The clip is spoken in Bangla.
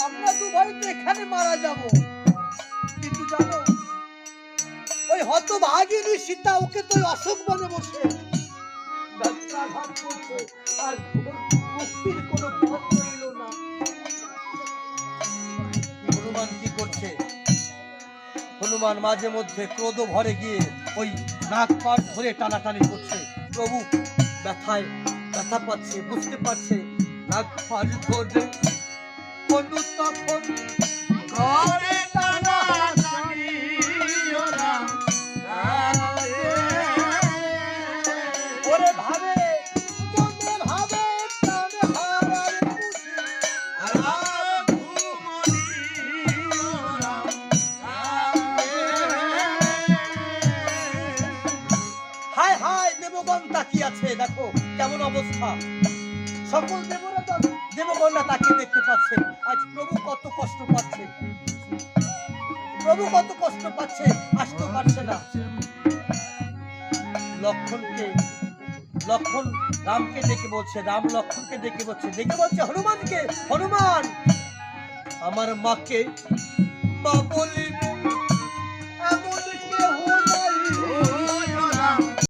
আমরা দুভাই তো এখানে মারা যাব, কিন্তু জানো ওই হতভাগিনী সীতা ওকে তো অশোক বনে বসে ব্যবসাঘাত করছে, আর মুক্তির কোনো পথ রইল না। হনুমান কি করছে? হনুমান মাঝে মধ্যে ক্রোধ ভরে গিয়ে ওই নাক পাট ধরে টানাটানি করছে। প্রভু ব্যথায় ব্যথা পাচ্ছে, বুঝতে পারছে, নাক পাট ধরে বন্ধু তখন ঘরে টানাটানি ওরে ভাবে মনে ভাবে প্রাণ হারার হায় হায় দেবগণ তাকিয়ে আছে, দেখো কেমন অবস্থা। সকল দেবগণরা তাকিয়ে দেখতে পাচ্ছে আজ প্রভু কত কষ্ট পাচ্ছে, প্রভু কত কষ্ট পাচ্ছে, আসতে পারছে না। লক্ষণ রামকে ডেকে বলছে, রাম লক্ষণকে ডেকে বলছে হনুমানকে, হনুমান আমার মাকে মা বলি